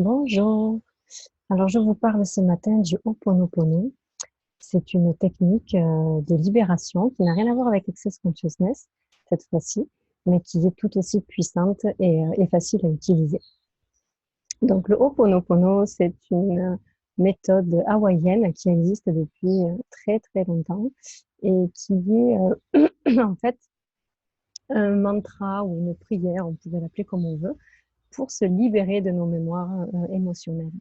Bonjour. Alors, je vous parle ce matin du Ho'oponopono. C'est une technique de libération qui n'a rien à voir avec Access Consciousness, cette fois-ci, mais qui est tout aussi puissante et facile à utiliser. Donc, le Ho'oponopono, c'est une méthode hawaïenne qui existe depuis très, très longtemps et qui est en fait un mantra ou une prière, on peut l'appeler comme on veut, pour se libérer de nos mémoires émotionnelles.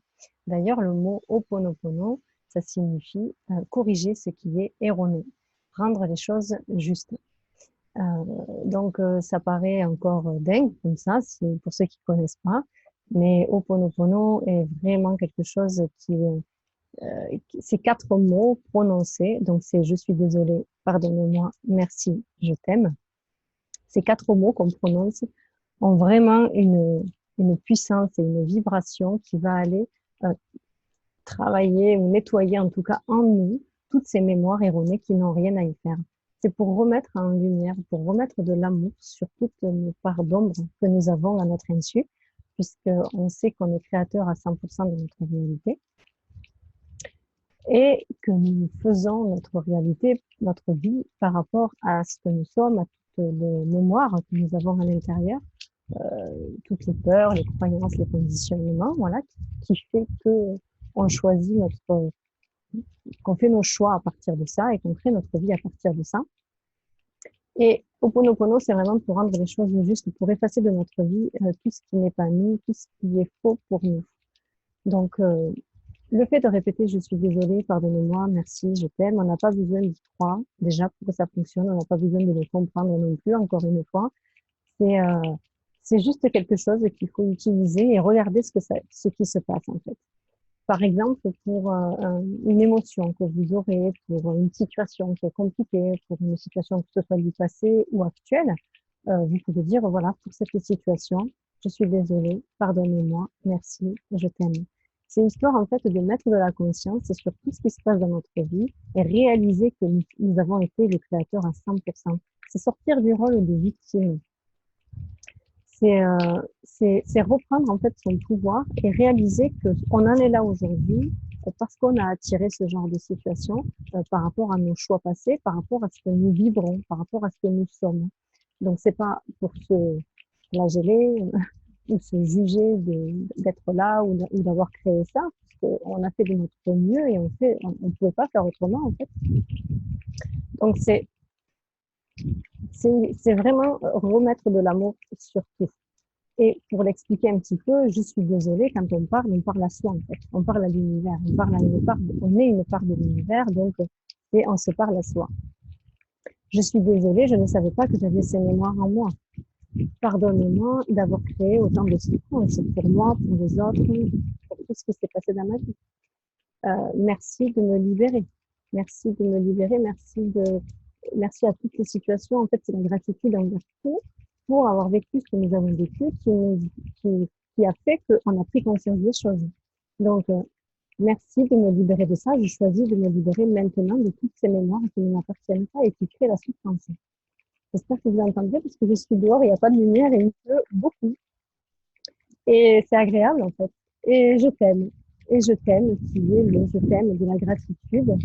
D'ailleurs, le mot Ho'oponopono, ça signifie corriger ce qui est erroné, rendre les choses justes. Donc, ça paraît encore dingue comme ça, pour ceux qui connaissent pas, mais Ho'oponopono est vraiment quelque chose c'est 4 mots prononcés, donc c'est je suis désolé, pardonnez-moi, merci, je t'aime. Ces 4 mots qu'on prononce ont vraiment une puissance et une vibration qui va aller travailler ou nettoyer en tout cas en nous toutes ces mémoires erronées qui n'ont rien à y faire. C'est pour remettre en lumière, pour remettre de l'amour sur toutes nos parts d'ombre que nous avons à notre insu, puisqu'on sait qu'on est créateur à 100% de notre réalité et que nous faisons notre réalité, notre vie par rapport à ce que nous sommes, à toutes les mémoires que nous avons à l'intérieur, toutes les peurs, les croyances, les conditionnements, voilà, qui fait que on choisit qu'on fait nos choix à partir de ça et qu'on crée notre vie à partir de ça. Et Ho'oponopono, c'est vraiment pour rendre les choses justes, pour effacer de notre vie tout ce qui n'est pas nous, tout ce qui est faux pour nous. Donc, le fait de répéter je suis désolée, pardonnez-moi, merci, je t'aime, on n'a pas besoin d'y croire déjà pour que ça fonctionne, on n'a pas besoin de le comprendre non plus, encore une fois. C'est c'est juste quelque chose qu'il faut utiliser et regarder ce qui se passe en fait. Par exemple, pour une émotion que vous aurez, pour une situation qui est compliquée, pour une situation que ce soit du passé ou actuelle, vous pouvez dire, voilà, pour cette situation, je suis désolée, pardonnez-moi, merci, je t'aime. C'est histoire en fait de mettre de la conscience sur tout ce qui se passe dans notre vie et réaliser que nous avons été les créateurs à 100%. C'est sortir du rôle de victime. C'est reprendre en fait son pouvoir et réaliser qu'on en est là aujourd'hui parce qu'on a attiré ce genre de situation par rapport à nos choix passés, par rapport à ce que nous vibrons, par rapport à ce que nous sommes. Donc c'est pas pour se flageller ou se juger d'être là ou d'avoir créé ça, parce qu'on a fait de notre mieux et on pouvait pas faire autrement en fait. Donc c'est vraiment remettre de l'amour sur tout. Et pour l'expliquer un petit peu, je suis désolée, quand on parle à soi en fait. On parle à l'univers, on est une part de l'univers, donc on se parle à soi. Je suis désolée, je ne savais pas que j'avais ces mémoires en moi. Pardonnez-moi d'avoir créé autant de souffrances pour moi, pour les autres, pour tout ce qui s'est passé dans ma vie. Merci de me libérer. Merci de me libérer, merci à toutes les situations. En fait, c'est la gratitude envers tout pour avoir vécu ce que nous avons vécu qui a fait qu'on a pris conscience des choses. Donc, merci de me libérer de ça. Je choisis de me libérer maintenant de toutes ces mémoires qui ne m'appartiennent pas et qui créent la souffrance. J'espère que vous entendez parce que je suis dehors, il n'y a pas de lumière et il pleut beaucoup. Et c'est agréable en fait. Et je t'aime. Et je t'aime, qui est le je t'aime de la gratitude.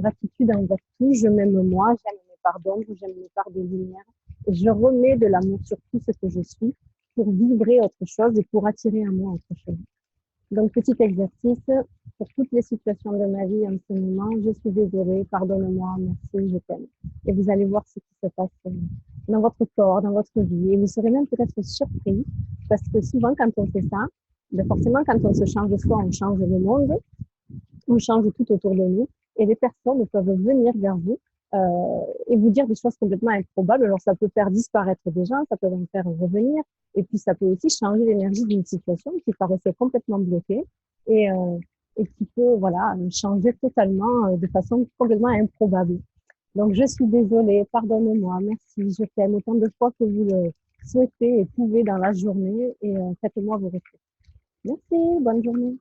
Gratitude envers tout. Je m'aime moi, j'aime mes parts d'ombre, j'aime mes parts de lumière. Et je remets de l'amour sur tout ce que je suis pour vibrer autre chose et pour attirer à moi autre chose. Donc, petit exercice pour toutes les situations de ma vie en ce moment. Je suis désolée, pardonne-moi, merci, je t'aime. Et vous allez voir ce qui se passe dans votre corps, dans votre vie. Et vous serez même peut-être surpris parce que souvent, quand on fait ça, forcément, quand on se change de soi, on change le monde, on change tout autour de nous. Et les personnes peuvent venir vers vous et vous dire des choses complètement improbables. Alors, ça peut faire disparaître des gens, ça peut en faire revenir. Et puis, ça peut aussi changer l'énergie d'une situation qui paraissait complètement bloquée et qui peut, voilà, changer totalement de façon complètement improbable. Donc, je suis désolée, pardonne-moi, merci, je t'aime autant de fois que vous le souhaitez et pouvez dans la journée et faites-moi vos retours. Merci, bonne journée.